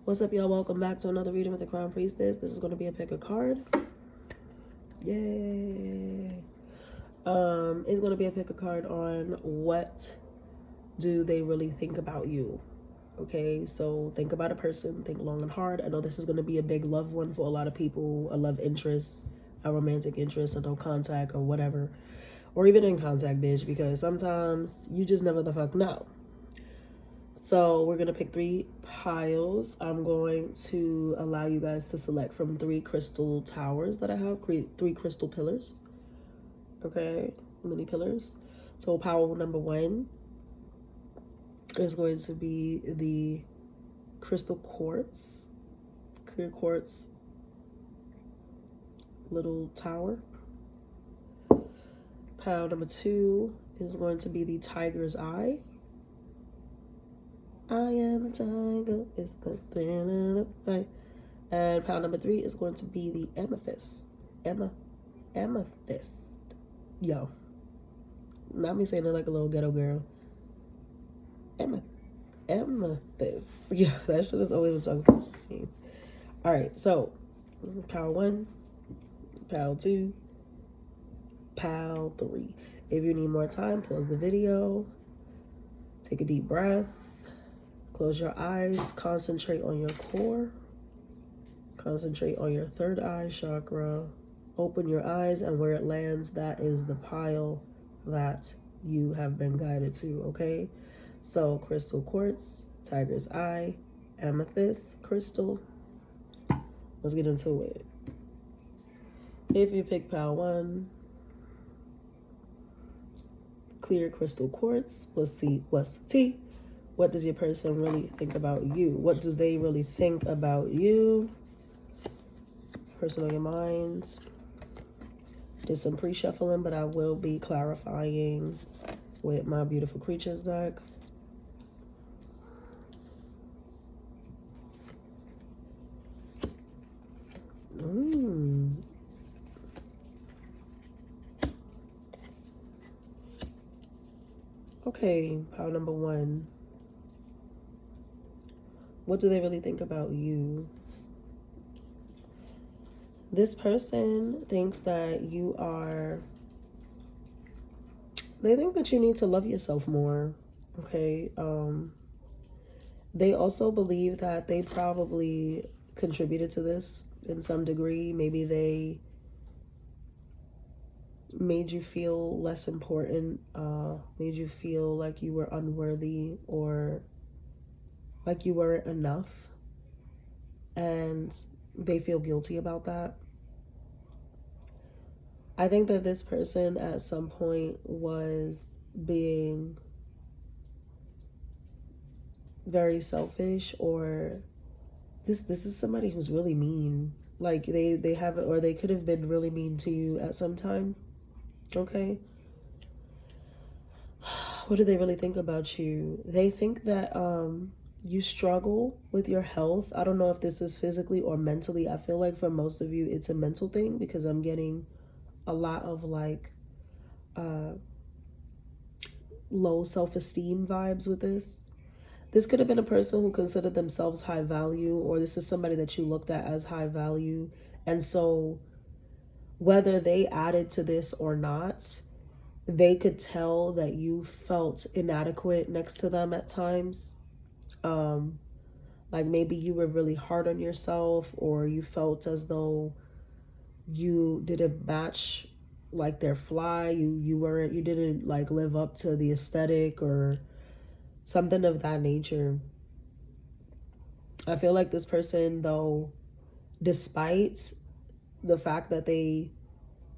What's up, y'all? Welcome back to another reading with the Crown Priestess. This is going to be a pick a card. Yay. It's going to be a pick a card on what do they really think about you. Okay, so think about a person, think long and hard. I know this is going to be a big love one for a lot of people, a love interest, a romantic interest, a no contact or whatever, or even in contact, bitch, because sometimes you just never the fuck know. So we're going to pick 3 piles. I'm going to allow you guys to select from 3 crystal towers that I have, 3 crystal pillars. Okay, mini pillars. So pile number 1 is going to be the crystal quartz, clear quartz little tower. Pile number 2 is going to be the tiger's eye. I am a tiger, it's the thrill of the fight. And pile number 3 is going to be the amethyst. Amethyst. Yo. Not me saying it like a little ghetto girl. Amethyst. Yeah, that shit is always a tongue twister. Alright, so pile 1, pile 2, pile 3. If you need more time, pause the video. Take a deep breath. Close your eyes, concentrate on your core, concentrate on your third eye chakra, open your eyes, and where it lands, that is the pile that you have been guided to, okay? So crystal quartz, tiger's eye, amethyst crystal. Let's get into it. If you pick pile 1, clear crystal quartz, let's see what's the tea. What does your person really think about you? What do they really think about you? Person on your mind. Did some pre-shuffling, but I will be clarifying with my beautiful creatures deck. Okay, pile number 1. What do they really think about you? This person thinks that you are, they think that you need to love yourself more, okay? They also believe that they probably contributed to this in some degree. Maybe they made you feel less important, made you feel like you were unworthy or like you weren't enough, and they feel guilty about that. I think that this person at some point was being very selfish, or this is somebody who's really mean. Like they have, or they could have been really mean to you at some time. Okay. What do they really think about you? They think that you struggle with your health. I don't know if this is physically or mentally. I feel like for most of you it's a mental thing, because I'm getting a lot of like low self-esteem vibes with this. This could have been a person who considered themselves high value, or this is somebody that you looked at as high value. And so whether they added to this or not, they could tell that you felt inadequate next to them at times. Like maybe you were really hard on yourself, or you felt as though you didn't match like their fly. You didn't like live up to the aesthetic or something of that nature. I feel like this person, though, despite the fact that they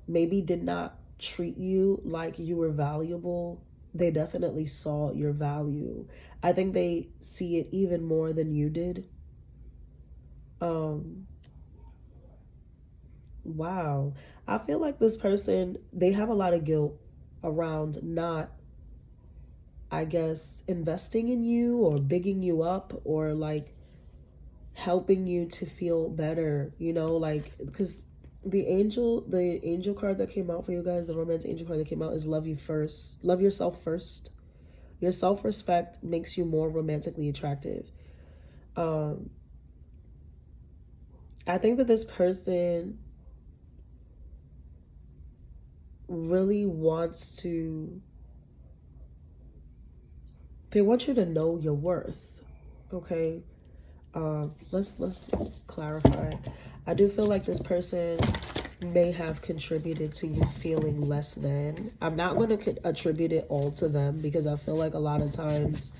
maybe did not treat you like you were valuable, they definitely saw your value. I think they see it even more than you did. Wow. I feel like this person, they have a lot of guilt around not, I guess, investing in you or bigging you up or like helping you to feel better, you know, like, because the angel card that came out for you guys, the romance angel card that came out is love you first. Love yourself first. Your self-respect makes you more romantically attractive. I think that this person really wants to, they want you to know your worth. Okay. Let's clarify. I do feel like this person may have contributed to you feeling less than. I'm not going to attribute it all to them, because I feel like a lot of times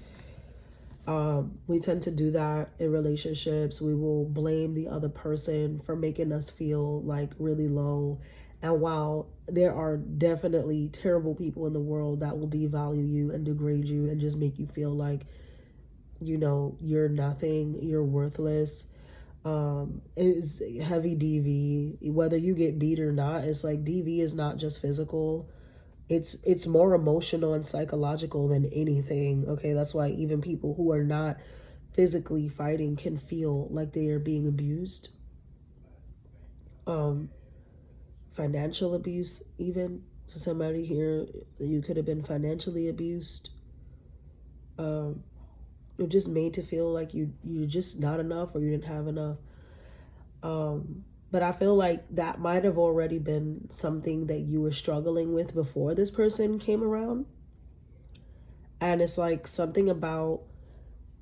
we tend to do that in relationships. We will blame the other person for making us feel like really low. And while there are definitely terrible people in the world that will devalue you and degrade you and just make you feel like, you know, you're nothing, you're worthless. It's heavy DV. Whether you get beat or not, it's like DV is not just physical. It's more emotional and psychological than anything. Okay, that's why even people who are not physically fighting can feel like they are being abused. Financial abuse, even. So somebody here, you could have been financially abused. You're just made to feel like you're just not enough, or you didn't have enough. But I feel like that might have already been something that you were struggling with before this person came around. And it's like something about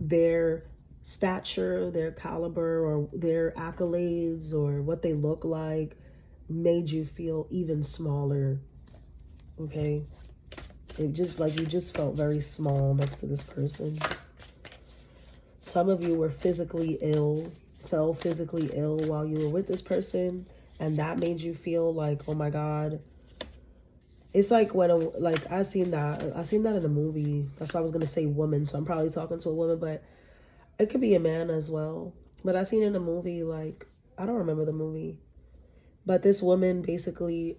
their stature, their caliber, or their accolades, or what they look like made you feel even smaller. Okay? It just like you just felt very small next to this person. Some of you were physically ill, fell physically ill while you were with this person, and that made you feel like, oh my God. It's like when I seen that in a movie. That's why I was gonna say woman, so I'm probably talking to a woman, but it could be a man as well. But I seen in a movie, like, I don't remember the movie, but this woman basically,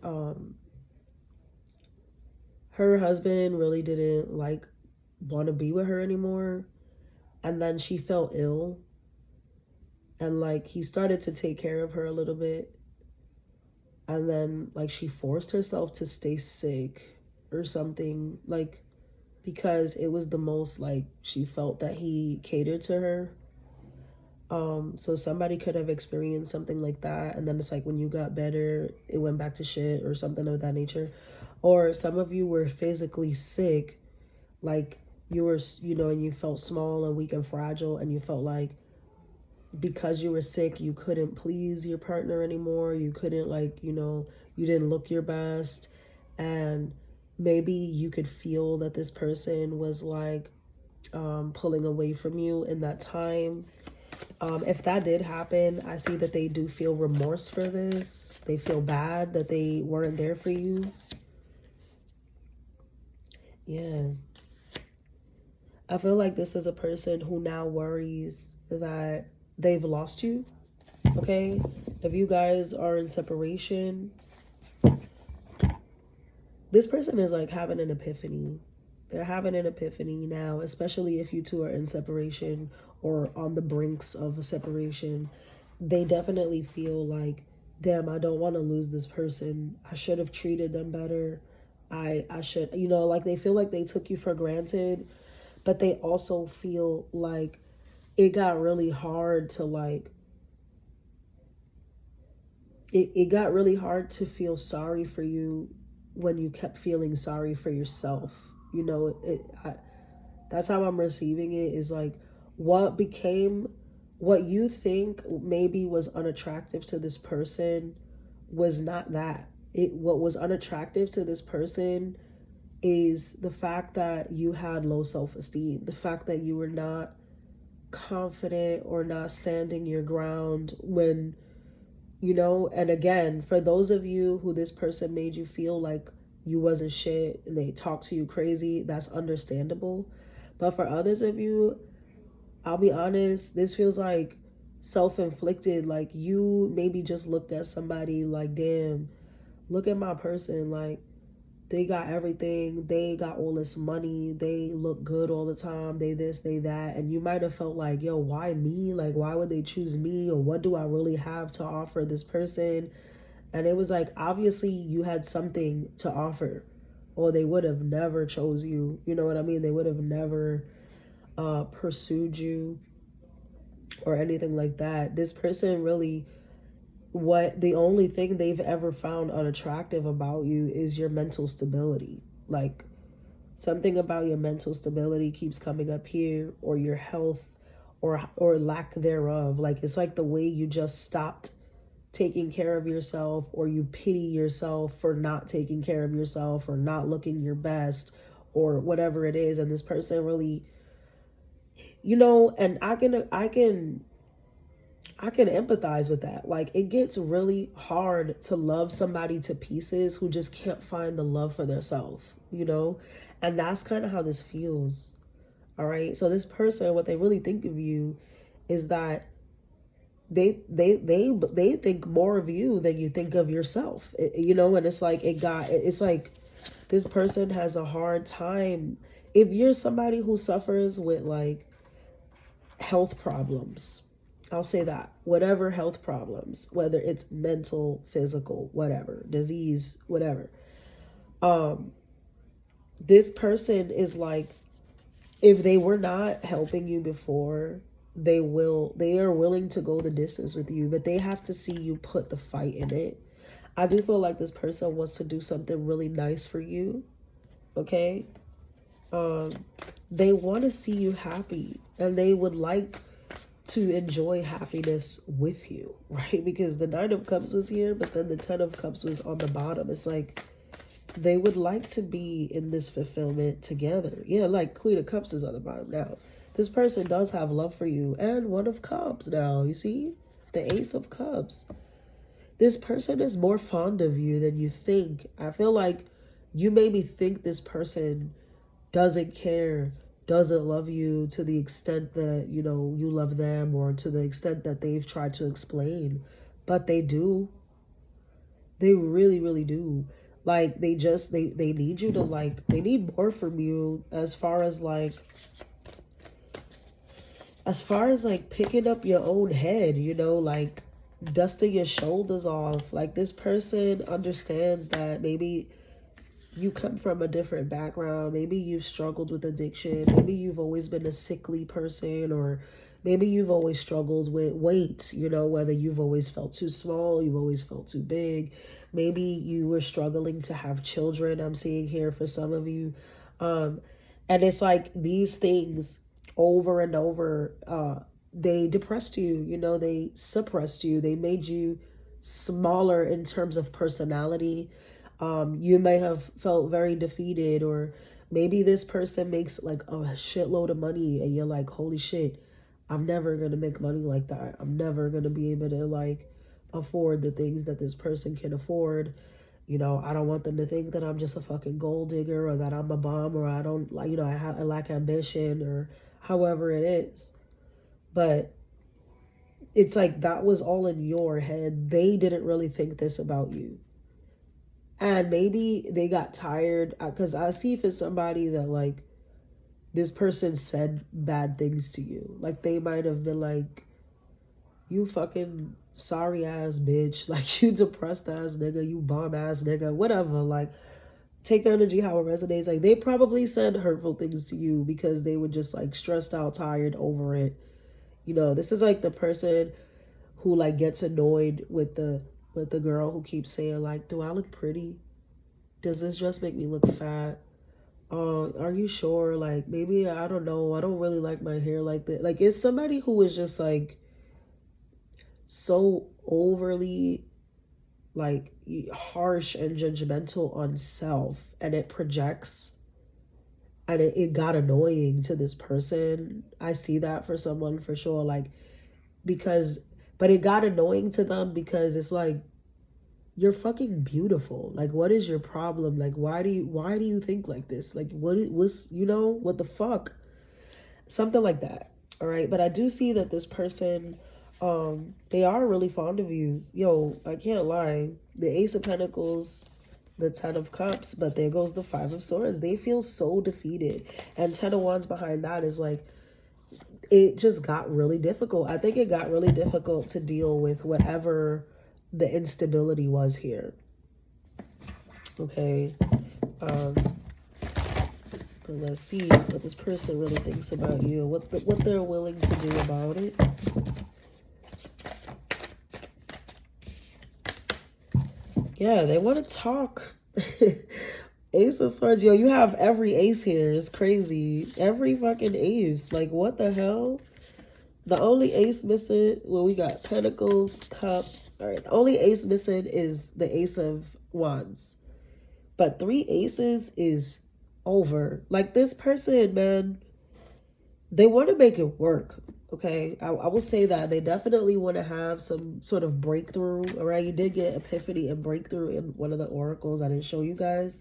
her husband really didn't like want to be with her anymore, and then she fell ill, and like he started to take care of her a little bit, and then like she forced herself to stay sick or something, like, because it was the most like she felt that he catered to her. So somebody could have experienced something like that, and then it's like when you got better, it went back to shit or something of that nature. Or some of you were physically sick, like you were, you know, and you felt small and weak and fragile, and you felt like because you were sick, you couldn't please your partner anymore. You couldn't, like, you know, you didn't look your best. And maybe you could feel that this person was like pulling away from you in that time. If that did happen, I see that they do feel remorse for this. They feel bad that they weren't there for you. Yeah. I feel like this is a person who now worries that they've lost you. Okay? If you guys are in separation, this person is like having an epiphany. They're having an epiphany now, especially if you two are in separation or on the brinks of a separation. They definitely feel like, damn, I don't want to lose this person. I should have treated them better. I should, you know, like they feel like they took you for granted, but they also feel like it got really hard to like, it got really hard to feel sorry for you when you kept feeling sorry for yourself. You know, that's how I'm receiving it, is like what became, what you think maybe was unattractive to this person was not that. What was unattractive to this person is the fact that you had low self-esteem, the fact that you were not confident or not standing your ground when, you know. And again, for those of you who this person made you feel like you wasn't shit and they talk to you crazy, that's understandable. But for others of you, I'll be honest, this feels like self-inflicted. Like you maybe just looked at somebody like, damn, look at my person, like they got everything, they got all this money, they look good all the time, they this, they that, and you might have felt like, yo, why me? Like, why would they choose me? Or what do I really have to offer this person? And it was like, obviously you had something to offer, or they would have never chose you. You know what I mean? They would have never pursued you or anything like that. This person really what the only thing they've ever found unattractive about you is your mental stability. Like, something about your mental stability keeps coming up here, or your health, or lack thereof. Like, it's like the way you just stopped taking care of yourself, or you pity yourself for not taking care of yourself, or not looking your best, or whatever it is. And this person really, and I can empathize with that. Like, it gets really hard to love somebody to pieces who just can't find the love for themselves, And that's kind of how this feels. All right. So this person, what they really think of you is that they think more of you than you think of yourself. And it's like this person has a hard time. If you're somebody who suffers with like health problems, I'll say that, whatever health problems, whether it's mental, physical, whatever, disease, whatever, this person is like, if they were not helping you before, they are willing to go the distance with you, but they have to see you put the fight in it. I do feel like this person wants to do something really nice for you. Okay. They want to see you happy, and they would like to enjoy happiness with you, right? Because the 9 of Cups was here, but then the 10 of Cups was on the bottom. It's like they would like to be in this fulfillment together. Yeah, like Queen of Cups is on the bottom now. This person does have love for you, and 1 of Cups now. You see? The Ace of Cups. This person is more fond of you than you think. I feel like you maybe think this person doesn't care, doesn't love you to the extent that, you love them, or to the extent that they've tried to explain. But they do. They really, really do. Like, they need you to, like, they need more from you as far as like picking up your own head, like dusting your shoulders off. Like, this person understands that maybe you come from a different background. Maybe you've struggled with addiction. Maybe you've always been a sickly person, or maybe you've always struggled with weight, whether you've always felt too small, you've always felt too big. Maybe you were struggling to have children, I'm seeing here for some of you. And it's like these things over and over, they depressed you, they suppressed you. They made you smaller in terms of personality. You may have felt very defeated, or maybe this person makes like a shitload of money and you're like, holy shit, I'm never going to make money like that. I'm never going to be able to like afford the things that this person can afford. I don't want them to think that I'm just a fucking gold digger, or that I'm a bum, or I don't like, I lack ambition, or however it is. But it's like that was all in your head. They didn't really think this about you. And maybe they got tired, because I see if it's somebody that like this person said bad things to you. Like, they might have been like, you fucking sorry ass bitch, like, you depressed ass nigga, you bum ass nigga, whatever. Like, take the energy how it resonates. Like, they probably said hurtful things to you because they were just like stressed out, tired, over it. This is like the person who like gets annoyed with the girl who keeps saying like, do I look pretty? Does this dress make me look fat? Are you sure? Like, maybe, I don't know, I don't really like my hair like that. Like, it's somebody who is just like so overly like harsh and judgmental on self, and it projects, and it got annoying to this person. I see that for someone for sure, like, but it got annoying to them because it's like, you're fucking beautiful. Like, what is your problem? Like, why do you think like this? Like, what the fuck? Something like that. All right. But I do see that this person, they are really fond of you. Yo, I can't lie. The Ace of Pentacles, the 10 of Cups, but there goes the 5 of Swords. They feel so defeated. And 10 of Wands behind that is like, it just got really difficult. I think it got really difficult to deal with whatever the instability was here. Okay. But let's see what this person really thinks about you, what they're willing to do about it. Yeah, they want to talk. Ace of Swords, yo, you have every ace here. It's crazy. Every fucking ace. Like, what the hell? The only ace missing, well, we got Pentacles, Cups. All right, the only ace missing is the Ace of Wands. But 3 aces is over. Like, this person, man, they want to make it work. Okay, I will say that they definitely want to have some sort of breakthrough. All right, you did get epiphany and breakthrough in one of the oracles I didn't show you guys.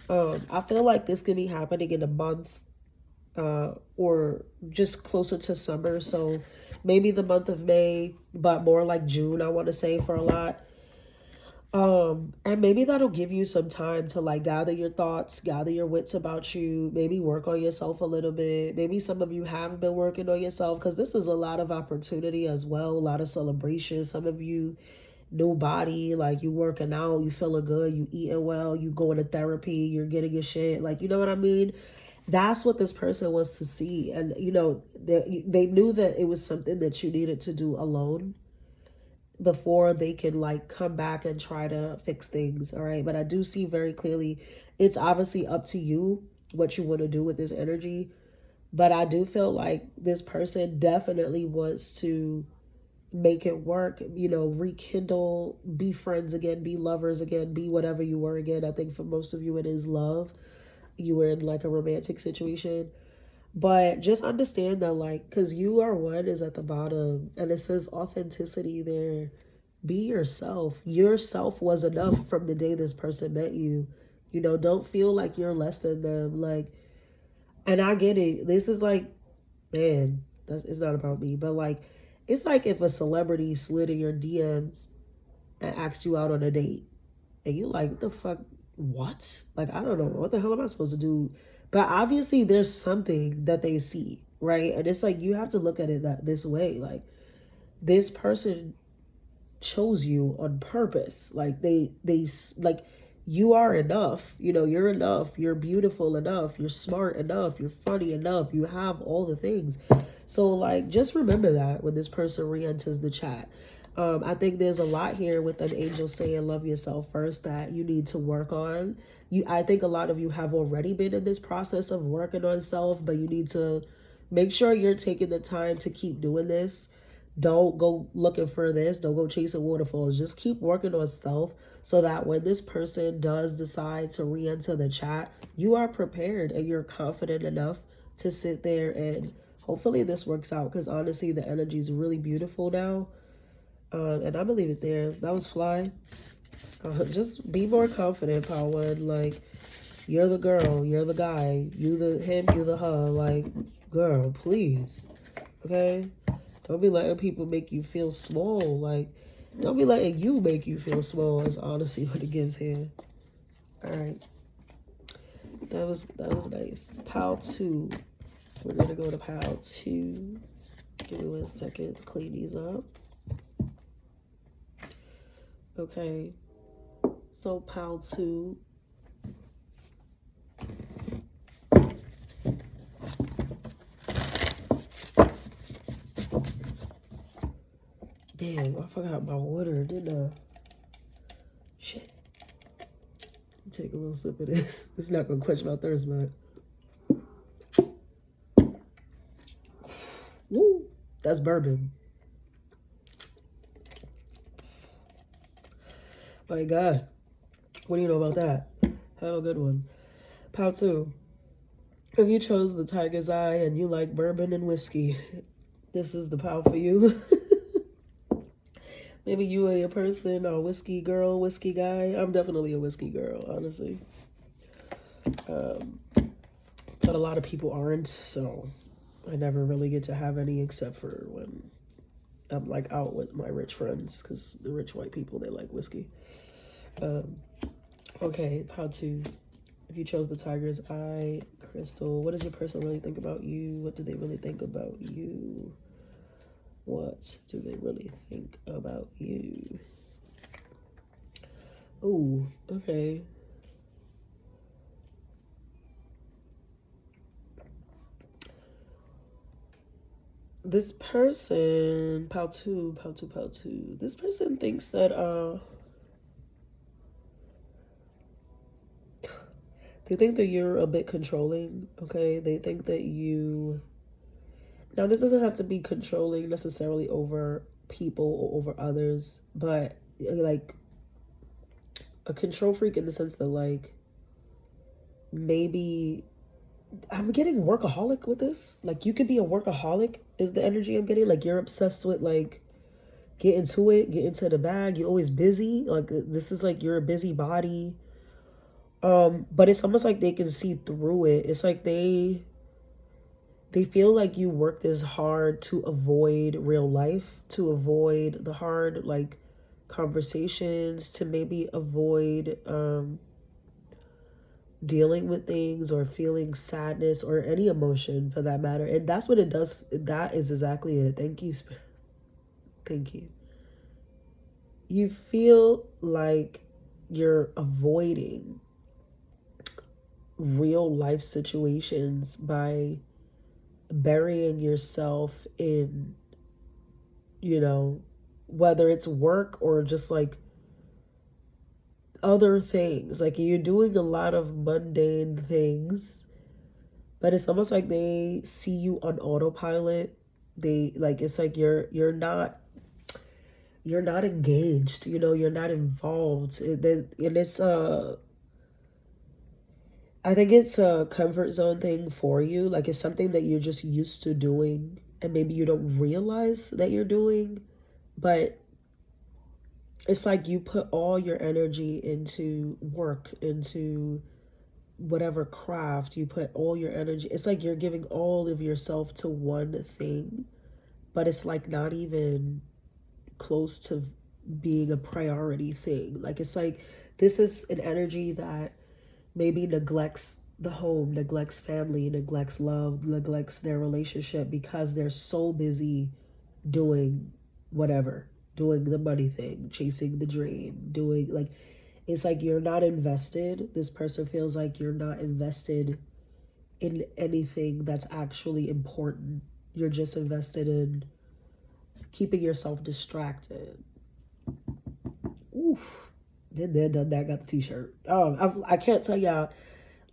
I feel like this could be happening in a month, or just closer to summer. So maybe the month of May, but more like June, I want to say, for a lot. And maybe that'll give you some time to like gather your thoughts, gather your wits about you, maybe work on yourself a little bit. Maybe some of you have been working on yourself, because this is a lot of opportunity as well, a lot of celebration. Some of you, new body, like you working out, you feeling good, you eating well, you going to therapy, you're getting your shit. Like, you know what I mean? That's what this person wants to see. And, you know, they knew that it was something that you needed to do alone before they can like come back and try to fix things. All right, but I do see very clearly it's obviously up to you what you want to do with this energy, but I do feel like this person definitely wants to make it work, you know, rekindle, be friends again, be lovers again, be whatever you were again. I think for most of you it is love. You were in like a romantic situation. But just understand that, like, because you are one is at the bottom and it says authenticity there. Be yourself. Yourself was enough from the day this person met you. You know, don't feel like you're less than them. Like, and I get it. This is like, man, it's not about me, but like, it's like if a celebrity slid in your DMs and asked you out on a date and you like, what the fuck? What? Like, I don't know. What the hell am I supposed to do? But obviously there's something that they see, right? And it's like, you have to look at it that this way. Like, this person chose you on purpose. Like, they like, you are enough. You know, you're enough. You're beautiful enough. You're smart enough. You're funny enough. You have all the things. So like, just remember that when this person re-enters the chat. I think there's a lot here with an angel saying love yourself first that you need to work on. I think a lot of you have already been in this process of working on self, but you need to make sure you're taking the time to keep doing this. Don't go looking for this. Don't go chasing waterfalls. Just keep working on self so that when this person does decide to re-enter the chat, you are prepared and you're confident enough to sit there, and hopefully this works out, because honestly the energy is really beautiful now. And I'm gonna leave it there. That was fly. Just be more confident, Power One. Like, you're the girl, you're the guy, you the him, you the her. Like, girl, please. Okay? Don't be letting people make you feel small. Like, don't be letting you make you feel small is honestly what it gives here. Alright. That was nice. Pal 2. We're gonna go to Pal 2. Give me 1 second to clean these up. Okay. So Pal 2. Damn, I forgot my water, didn't I? Shit. Take a little sip of this. It's not gonna quench my thirst, man. Woo! That's bourbon. My God. What do you know about that? Have a good one. Pal 2. If you chose the tiger's eye and you like bourbon and whiskey, this is the pal for you. Maybe you are a person or whiskey girl, whiskey guy. I'm definitely a whiskey girl, honestly. But a lot of people aren't, so I never really get to have any except for when I'm like out with my rich friends, because the rich white people, they like whiskey. Okay, how to, if you chose the tiger's eye, Crystal, what does your person really think about you? What do they really think about you? What do they really think about you? Oh, okay. This person, Pal 2. This person thinks that, They think that you're a bit controlling, okay? They think that you... Now, this doesn't have to be controlling necessarily over people or over others, but like a control freak in the sense that like maybe I'm getting workaholic with this. Like you could be a workaholic is the energy I'm getting. Like you're obsessed with like get into it, get into the bag. You're always busy. Like this is like you're a busybody. But it's almost like they can see through it. It's like they feel like you work this hard to avoid real life, to avoid the hard like conversations, to maybe avoid dealing with things or feeling sadness or any emotion for that matter. And that's what it does. That is exactly it. Thank you, Spirit. Thank you. You feel like you're avoiding real life situations by burying yourself in, you know, whether it's work or just like other things. Like you're doing a lot of mundane things, but it's almost like they see you on autopilot. They like it's like you're not engaged, you know, you're not involved. And it's I think it's a comfort zone thing for you. Like it's something that you're just used to doing and maybe you don't realize that you're doing, but it's like you put all your energy into work, into whatever craft, you put all your energy. It's like you're giving all of yourself to one thing, but it's like not even close to being a priority thing. Like it's like this is an energy that maybe neglects the home, neglects family, neglects love, neglects their relationship because they're so busy doing whatever, doing the money thing, chasing the dream, doing like, it's like you're not invested. This person feels like you're not invested in anything that's actually important. You're just invested in keeping yourself distracted. Oof. Then done that, got the t-shirt. I can't tell y'all.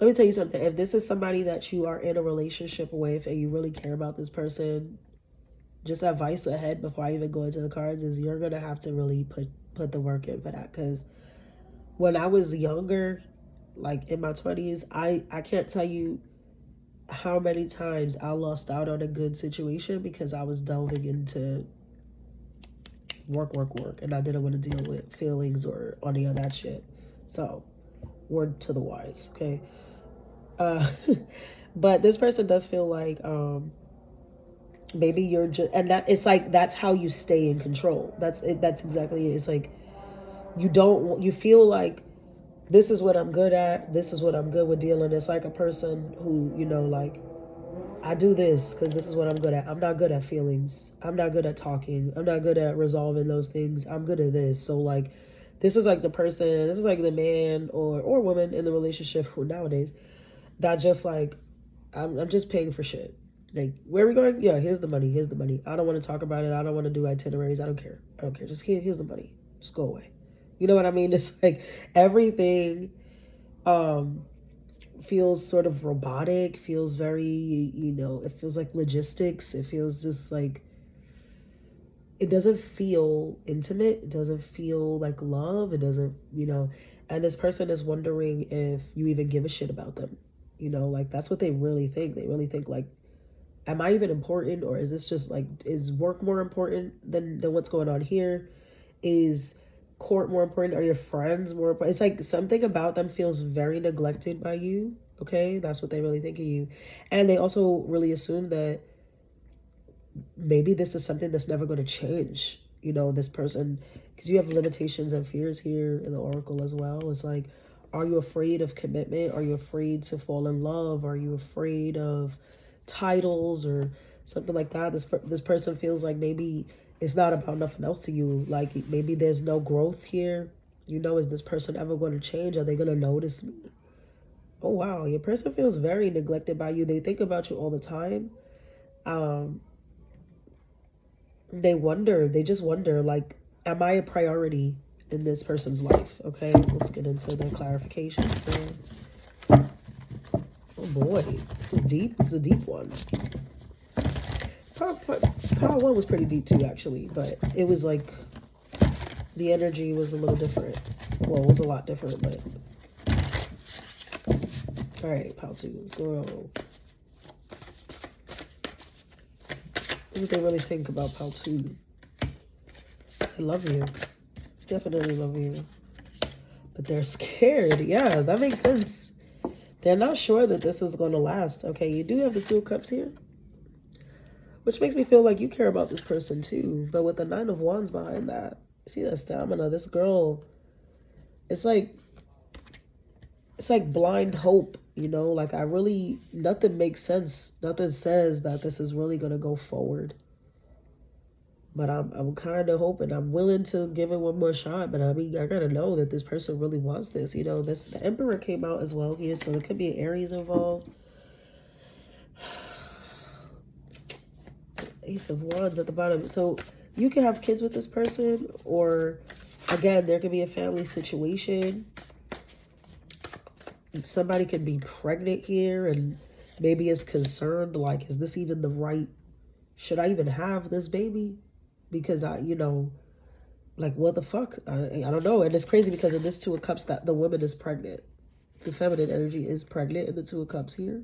Let me tell you something. If this is somebody that you are in a relationship with and you really care about this person, just advice ahead before I even go into the cards is you're going to have to really put the work in for that. Because when I was younger, like in my 20s, I can't tell you how many times I lost out on a good situation because I was delving into work, and I didn't want to deal with feelings or any of that shit. So, word to the wise, okay? But this person does feel like maybe you're just, and that it's like that's how you stay in control. That's it. That's exactly it. It's like you feel like this is what I'm good at. This is what I'm good with dealing. It's like a person who, you know, like I do this because this is what I'm good at. I'm not good at feelings. I'm not good at talking. I'm not good at resolving those things. I'm good at this. So like, this is like the person, this is like the man or woman in the relationship who nowadays that just like, I'm just paying for shit. Like, where are we going? Yeah, here's the money. Here's the money. I don't want to talk about it. I don't want to do itineraries. I don't care. I don't care. Just here's the money. Just go away. You know what I mean? It's like everything feels sort of robotic, feels very, you know, it feels like logistics. It feels just like, it doesn't feel intimate. It doesn't feel like love. It doesn't, you know, and this person is wondering if you even give a shit about them. You know, like that's what they really think. They really think like, am I even important? Or is this just like, is work more important than what's going on here? Is court more important? Are your friends more important? It's like something about them feels very neglected by you. Okay, that's what they really think of you. And they also really assume that maybe this is something that's never going to change. You know, this person, because you have limitations and fears here in the oracle as well. It's like, are you afraid of commitment? Are you afraid to fall in love? Are you afraid of titles or something like that? This person feels like maybe it's not about nothing else to you. Like maybe there's no growth here. You know, is this person ever going to change? Are they going to notice me? Oh wow, your person feels very neglected by you. They think about you all the time. They just wonder, like, am I a priority in this person's life? Okay, let's get into the clarifications here. boy. This is deep. This is a deep one. Power one was pretty deep too, actually, but it was like the energy was a little different. Well, it was a lot different, but all right, power two, let's go on. What do they really think about power two? They love you, definitely love you, but they're scared. Yeah, that makes sense. They're not sure that this is going to last. Okay, you do have the Two of Cups here, which makes me feel like you care about this person too. But with the Nine of Wands behind that, see that stamina, this girl, it's like blind hope, you know? Like nothing makes sense. Nothing says that this is really going to go forward. But I'm kind of hoping, I'm willing to give it one more shot. But I mean, I gotta know that this person really wants this. You know, the Emperor came out as well here, so it could be an Aries involved. Ace of Wands at the bottom. So you can have kids with this person, or again, there could be a family situation. Somebody could be pregnant here and maybe is concerned, like, is this even the right, should I even have this baby? Because like, what the fuck? I don't know. And it's crazy because in this Two of Cups, that the woman is pregnant. The feminine energy is pregnant in the Two of Cups here.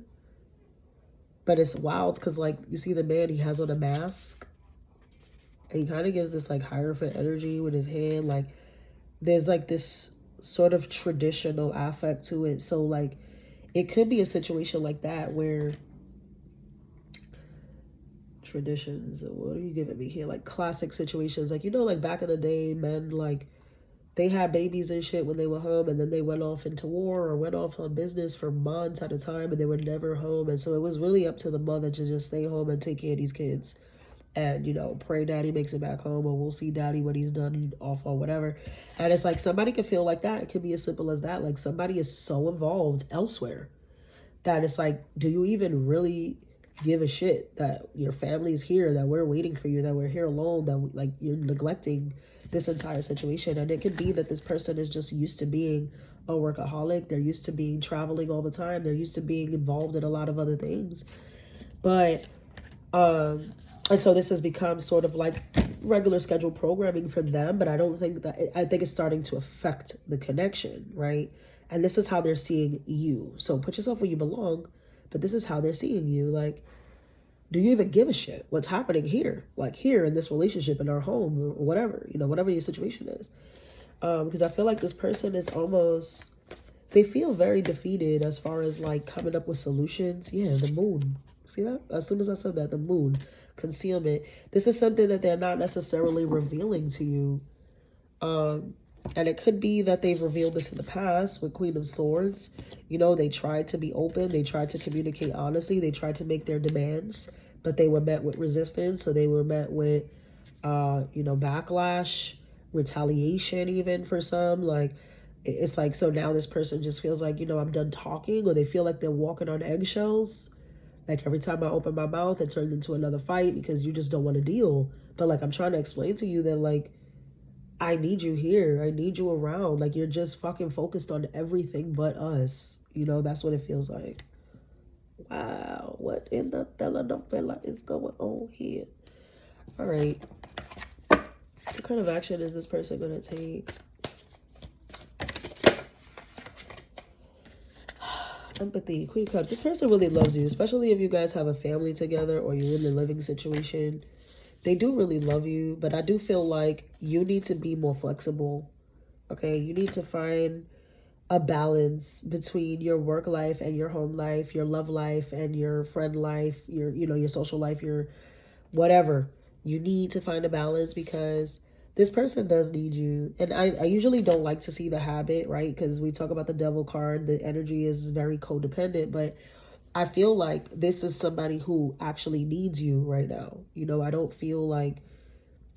But it's wild because, like, you see the man, he has on a mask. And he kind of gives this, like, Hierophant energy with his hand. Like, there's, like, this sort of traditional affect to it. So, like, it could be a situation like that where traditions, what are you giving me here? Like, classic situations. Like, like, back in the day, men, like, they had babies and shit when they were home, and then they went off into war or went off on business for months at a time, and they were never home. And so it was really up to the mother to just stay home and take care of these kids. And, pray daddy makes it back home, or we'll see daddy when he's done off or whatever. And it's like somebody could feel like that. It could be as simple as that. Like, somebody is so involved elsewhere that it's like, do you even really give a shit that your family's here, that we're waiting for you, that we're here alone, that you're neglecting this entire situation? And it could be that this person is just used to being a workaholic. They're used to being traveling all the time. They're used to being involved in a lot of other things. But, and so this has become sort of like regular scheduled programming for them. But I don't think I think it's starting to affect the connection, right? And this is how they're seeing you. So put yourself where you belong. But this is how they're seeing you. Like, do you even give a shit what's happening here? Like, here in this relationship, in our home, or whatever, whatever your situation is. Because I feel like this person is almost, they feel very defeated as far as, like, coming up with solutions. Yeah, the moon. See that? As soon as I said that, the moon, concealment. This is something that they're not necessarily revealing to you. And it could be that they've revealed this in the past with Queen of Swords. They tried to be open. They tried to communicate honestly. They tried to make their demands, but they were met with resistance. So they were met with, backlash, retaliation, even for some. Like, it's like, so now this person just feels like, I'm done talking, or they feel like they're walking on eggshells. Like, every time I open my mouth, it turns into another fight because you just don't want to deal. But, like, I'm trying to explain to you that, like, I need you here. I need you around. Like, you're just fucking focused on everything but us. That's what it feels like. Wow. What in the telenovela is going on here? All right. What kind of action is this person going to take? Empathy. Queen of Cups. This person really loves you, especially if you guys have a family together or you're in a living situation. They do really love you, but I do feel like you need to be more flexible, okay? You need to find a balance between your work life and your home life, your love life and your friend life, your social life, your whatever. You need to find a balance because this person does need you. And I usually don't like to see the habit, right? Because we talk about the devil card, the energy is very codependent, but I feel like this is somebody who actually needs you right now. I don't feel like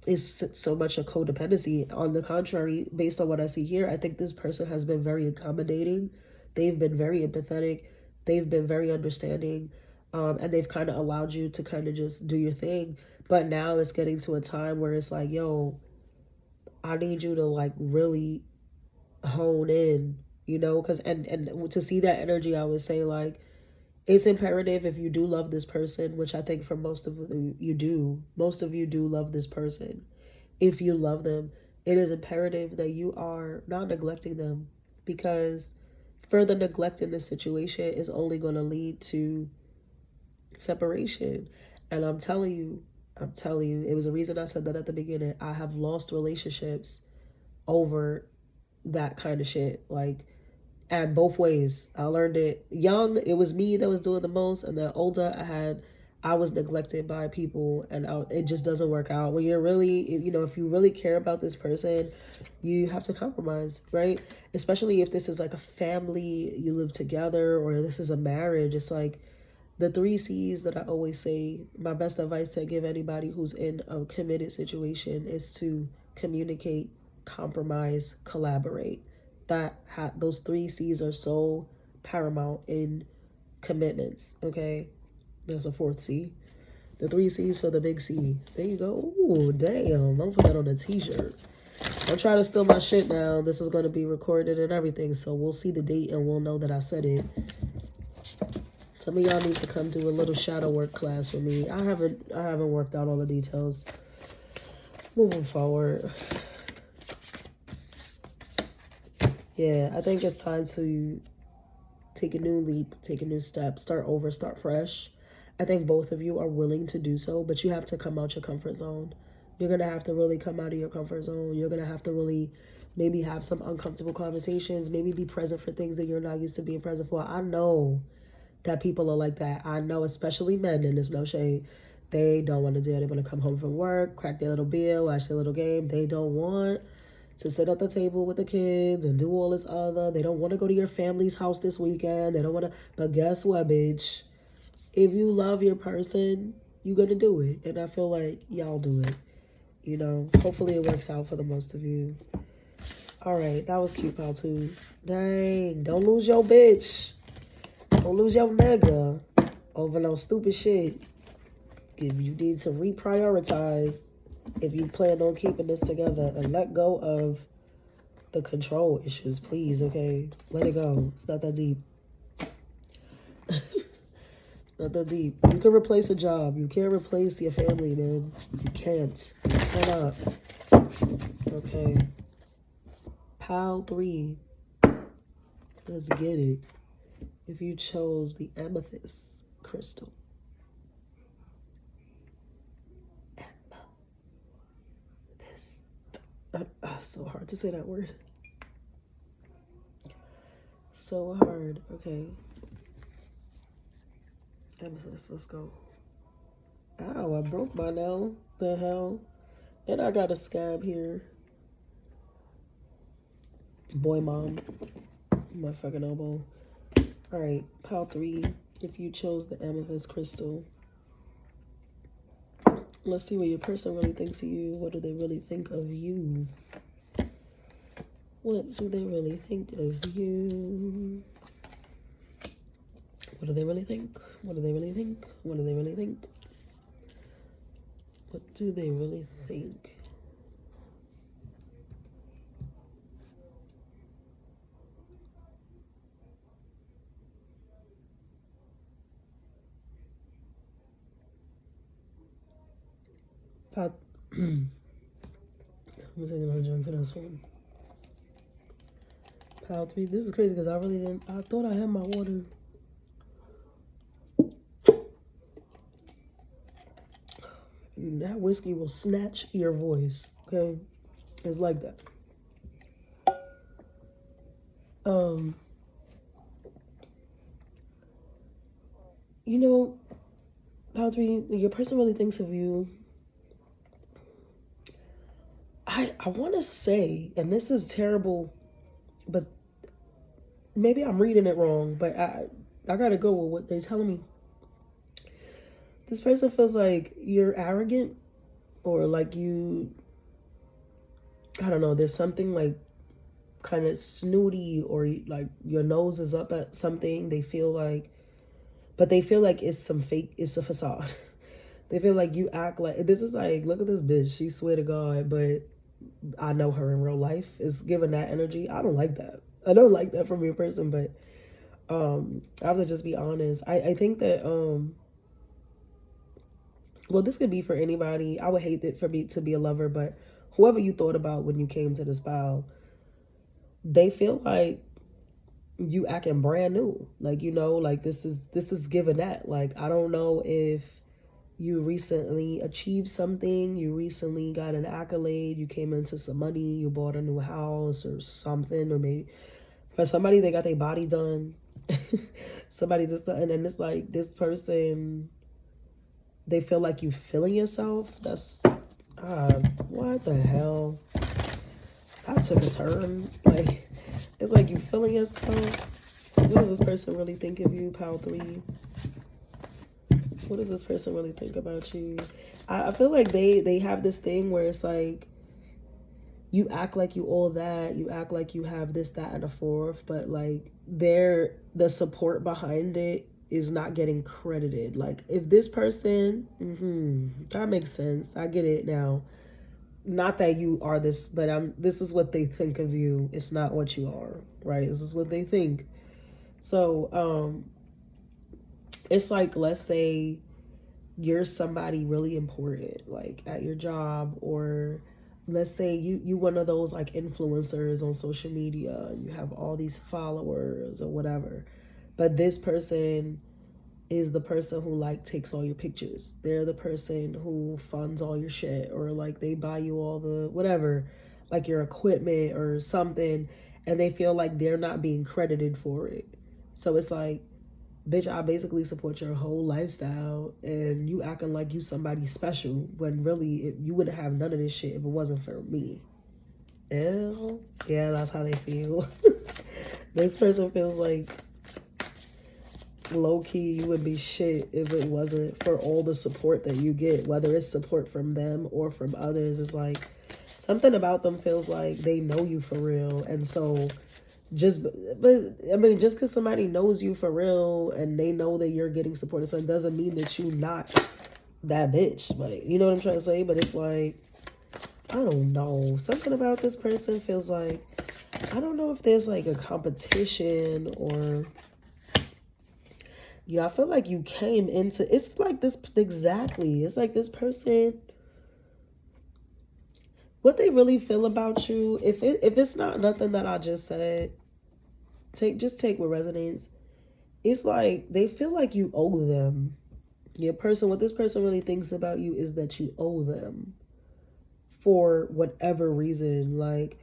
it's so much a codependency. On the contrary, based on what I see here, I think this person has been very accommodating. They've been very empathetic. They've been very understanding. And they've kind of allowed you to kind of just do your thing. But now it's getting to a time where it's like, yo, I need you to, like, really hone in, because and to see that energy, I would say, like, It's imperative if you do love this person, which I think for most of you do. Most of you do love this person. If you love them, it is imperative that you are not neglecting them, because further neglect in this situation is only going to lead to separation. And I'm telling you, it was a reason I said that at the beginning. I have lost relationships over that kind of shit. Like, and both ways. I learned it young. It was me that was doing the most, and the older I was neglected by people, and it just doesn't work out. When you're really, if you really care about this person, you have to compromise, right? Especially if this is like a family, you live together, or this is a marriage. It's like the 3 C's that I always say. My best advice to give anybody who's in a committed situation is to communicate, compromise, collaborate. Those 3 C's are so paramount in commitments. Okay, there's a 4th C. The 3 C's for the big C. There you go. Ooh, damn! I'm gonna put that on a T-shirt. Don't try to steal my shit now. This is gonna be recorded and everything, so we'll see the date and we'll know that I said it. Some of y'all need to come do a little shadow work class with me. I haven't worked out all the details. Moving forward. Yeah, I think it's time to take a new leap, take a new step, start over, start fresh. I think both of you are willing to do so, but you have to come out your comfort zone. You're going to have to really come out of your comfort zone. You're going to have to really maybe have some uncomfortable conversations, maybe be present for things that you're not used to being present for. I know that people are like that. I know, especially men, and there's no shade. They don't want to do it. They want to come home from work, crack their little beer, watch their little game. They don't want to sit at the table with the kids and do all this other. They don't want to go to your family's house this weekend. They don't want to. But guess what, bitch? If you love your person, you're going to do it. And I feel like y'all do it. Hopefully it works out for the most of you. All right, that was cute, pal, too. Dang, don't lose your bitch. Don't lose your nigga over no stupid shit. If you need to reprioritize, if you plan on keeping this together, and let go of the control issues, please, okay? Let it go. It's not that deep. It's not that deep. You can replace a job. You can't replace your family, man. You can't. You cannot. Okay. Pile 3. Let's get it. If you chose the amethyst crystal. So hard to say that word. So hard. Okay. Amethyst, let's go. Ow, I broke my nail. The hell? And I got a scab here. Boy, mom. My fucking elbow. Alright, pile 3. If you chose the amethyst crystal. Let's see what your person really thinks of you. What do they really think of you? What do they really think of you? What do they really think? What do they really think? What do they really think? What do they really think? I'm taking a drink for this one. Pile 3. This is crazy because I really didn't. I thought I had my water. That whiskey will snatch your voice. Okay, it's like that. Pile 3. Your person really thinks of you. I want to say, and this is terrible, but maybe I'm reading it wrong, but I gotta go with what they're telling me. This person feels like you're arrogant, or like you, I don't know, there's something like kind of snooty, or like your nose is up at something. They feel like it's some fake, it's a facade. They feel like you act like, this is like, look at this bitch, she swear to God, but I know her in real life. Is giving that energy. I don't like that. I don't like that from your person, but I have to just be honest. I think that well, this could be for anybody. I would hate it for me to be a lover, but whoever you thought about when you came to this vow, they feel like you acting brand new. Like, like this is given that. Like, I don't know if you recently achieved something, you recently got an accolade, you came into some money, you bought a new house or something, or maybe for somebody they got their body done. Somebody just, and then it's like this person, they feel like you feeling yourself. That's what the hell? That took a turn. Like, it's like you feeling yourself. What does this person really think of you, Pal 3? What does this person really think about you? I feel like they have this thing where it's like you act like you all that, you act like you have this, that, and a fourth, but like the support behind it is not getting credited. Like, if this person, that makes sense. I get it now. Not that you are this, but this is what they think of you. It's not what you are, right? This is what they think. So, it's like, let's say you're somebody really important, like at your job, or let's say you one of those like influencers on social media, and you have all these followers or whatever, but this person is the person who like takes all your pictures. They're the person who funds all your shit, or like they buy you all the whatever, like your equipment or something, and they feel like they're not being credited for it. So it's like, bitch, I basically support your whole lifestyle, and you acting like you somebody special when really you wouldn't have none of this shit if it wasn't for me. Ew. Yeah, that's how they feel. This person feels like low-key you would be shit if it wasn't for all the support that you get, whether it's support from them or from others. It's like something about them feels like they know you for real. And so but I mean, just because somebody knows you for real and they know that you're getting support, so it doesn't mean that you not that bitch. Like, you know what I'm trying to say? But it's like, I don't know. Something about this person feels like, I don't know if there's like a competition or, yeah, I feel like you came into, it's like this, exactly. It's like this person, what they really feel about you, if it's not nothing that I just said, take with resonates. It's like they feel like you owe them. What this person really thinks about you is that you owe them for whatever reason. Like,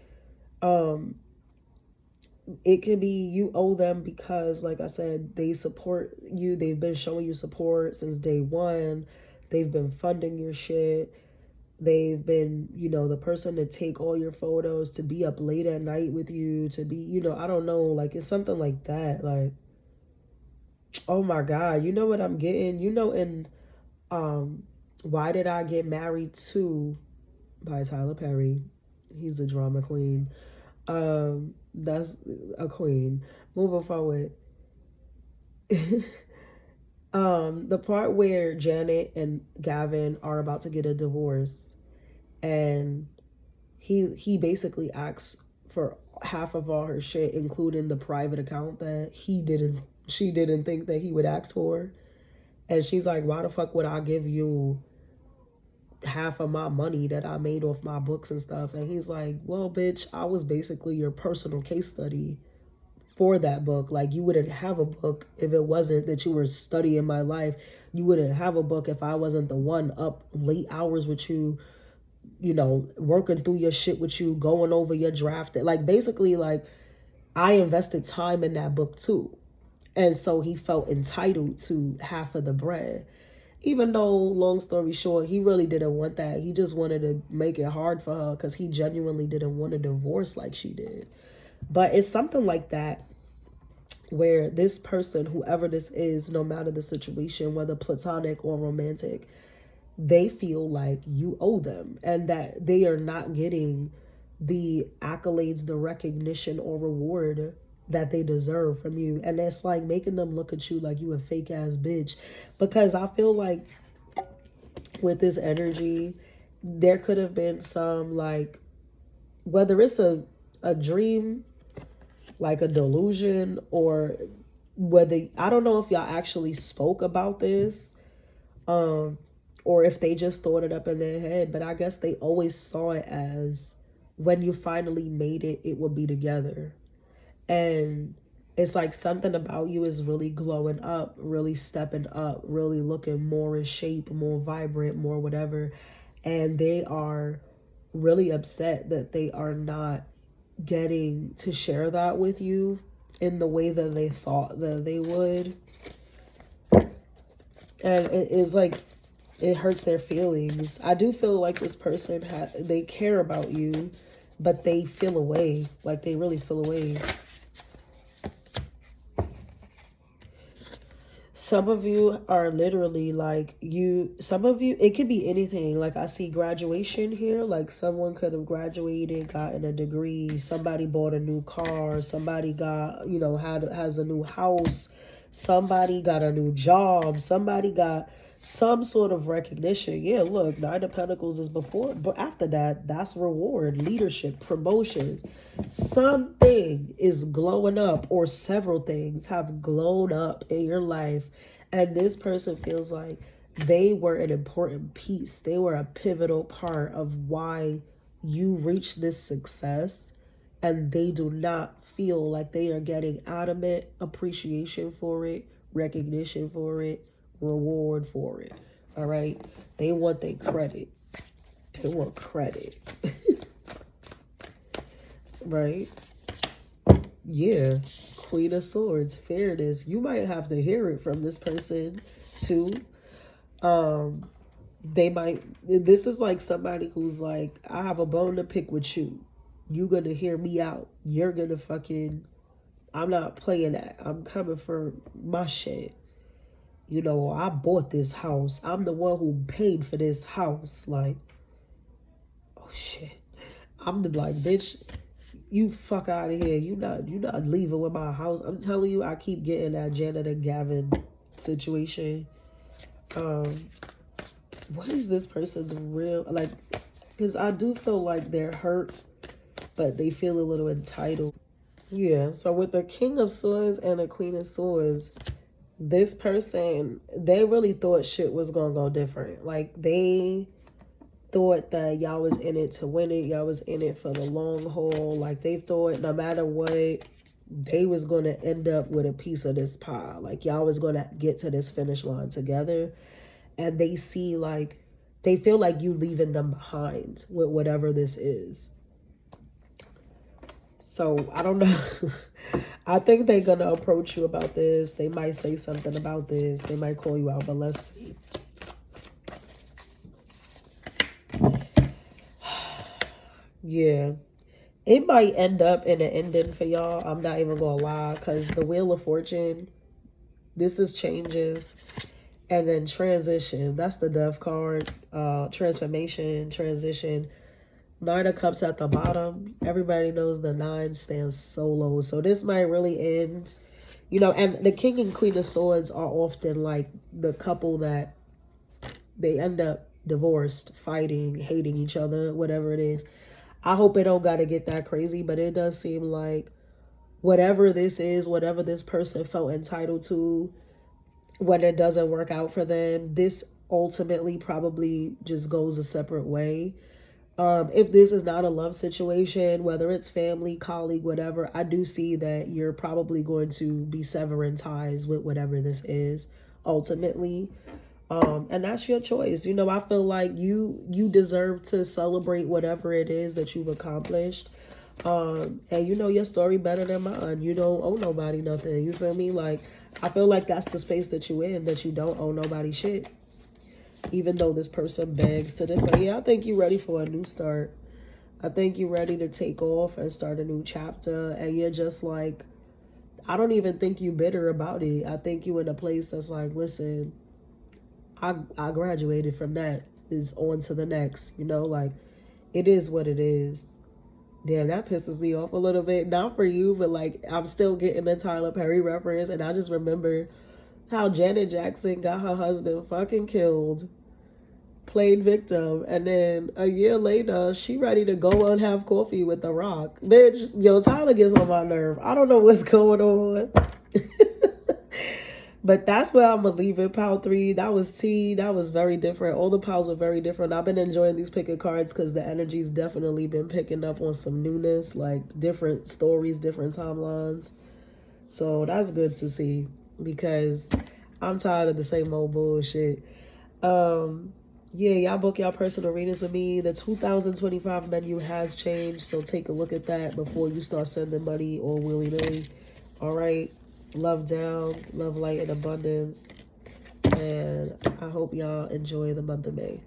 it could be you owe them because, like I said, they support you. They've been showing you support since day one. They've been funding your shit. They've been, the person to take all your photos, to be up late at night with you, to be, I don't know, like it's something like that. Like, oh my God, you know what I'm getting? In Why Did I Get Married To by Tyler Perry. He's a drama queen. That's a queen. Moving forward. The part where Janet and Gavin are about to get a divorce, and he basically asks for half of all her shit, including the private account that she didn't think that he would ask for. And she's like, why the fuck would I give you half of my money that I made off my books and stuff? And he's like, well, bitch, I was basically your personal case study for that book. Like, you wouldn't have a book if it wasn't that you were studying my life. You wouldn't have a book if I wasn't the one up late hours with you, working through your shit with you, going over your draft. Like, basically, like, I invested time in that book too. And so he felt entitled to half of the bread. Even though, long story short, he really didn't want that. He just wanted to make it hard for her because he genuinely didn't want a divorce like she did. But it's something like that where this person, whoever this is, no matter the situation, whether platonic or romantic, they feel like you owe them and that they are not getting the accolades, the recognition or reward that they deserve from you. And it's like making them look at you like you a fake ass bitch. Because I feel like with this energy, there could have been some, like, whether it's a dream, like a delusion, or whether, I don't know if y'all actually spoke about this, or if they just thought it up in their head, but I guess they always saw it as when you finally made it, it will be together. And it's like something about you is really glowing up, really stepping up, really looking more in shape, more vibrant, more whatever. And they are really upset that they are not getting to share that with you in the way that they thought that they would. And it is like, it hurts their feelings. I do feel like this person, they care about you, but they feel away. Like they really feel away. Some of you are literally like some of you, it could be anything. Like I see graduation here. Like someone could have graduated, gotten a degree. Somebody bought a new car. Somebody got, has a new house. Somebody got a new job. Somebody got some sort of recognition. Yeah, look, Nine of Pentacles is before, but after that, that's reward, leadership, promotions. Something is glowing up, or several things have glown up in your life, and this person feels like they were an important piece. They were a pivotal part of why you reached this success, and they do not feel like they are getting adamant appreciation for it, recognition for it, reward for it. All right, they want their credit. They want credit. Right? Yeah. Queen of Swords, fairness. You might have to hear it from this person too. They might, this is like somebody who's like, I have a bone to pick with you. You gonna hear me out. You're gonna fucking, I'm not playing that. I'm coming for my shit. I bought this house. I'm the one who paid for this house. Like, oh shit. I'm the like, bitch, you fuck out of here. You not leaving with my house. I'm telling you, I keep getting that Janet and Gavin situation. What is this person's real, like, because I do feel like they're hurt, but they feel a little entitled. Yeah, so with the King of Swords and the Queen of Swords, this person, they really thought shit was gonna go different. Like, they thought that y'all was in it to win it. Y'all was in it for the long haul. Like, they thought no matter what, they was gonna end up with a piece of this pie. Like, y'all was gonna get to this finish line together. And they see, like, they feel like you leaving them behind with whatever this is. So, I don't know. I think they're going to approach you about this. They might say something about this. They might call you out, but let's see. Yeah. It might end up in an ending for y'all. I'm not even going to lie, because the Wheel of Fortune, this is changes. And then transition. That's the Death card. Transformation, transition. Nine of Cups at the bottom. Everybody knows the 9 stands solo. So this might really end, and the King and Queen of Swords are often like the couple that they end up divorced, fighting, hating each other, whatever it is. I hope it don't got to get that crazy, but it does seem like whatever this is, whatever this person felt entitled to, when it doesn't work out for them, this ultimately probably just goes a separate way. If this is not a love situation, whether it's family, colleague, whatever, I do see that you're probably going to be severing ties with whatever this is ultimately. And that's your choice. I feel like you deserve to celebrate whatever it is that you've accomplished. And your story better than mine. You don't owe nobody nothing. You feel me? Like, I feel like that's the space that you in, that you don't owe nobody shit. Even though this person begs to differ. Yeah, I think you're ready for a new start. I think you're ready to take off and start a new chapter. And you're just like, I don't even think you bitter about it. I think you in a place that's like, listen, I graduated from that. Is on to the next. Like, it is what it is. Damn, that pisses me off a little bit. Not for you, but like, I'm still getting the Tyler Perry reference. And I just remember how Janet Jackson got her husband fucking killed, played victim, and then a year later, she ready to go and have coffee with The Rock. Bitch, Tyler gets on my nerve. I don't know what's going on. But that's where I'm gonna leave it. Pile 3, that was tea. That was very different. All the piles are very different. I've been enjoying these picking cards because the energy's definitely been picking up on some newness, like different stories, different timelines. So that's good to see because I'm tired of the same old bullshit. Yeah, y'all book y'all personal readings with me. The 2025 menu has changed, so take a look at that before you start sending money or willy-nilly. All right. Love down, love, light, and abundance. And I hope y'all enjoy the month of May.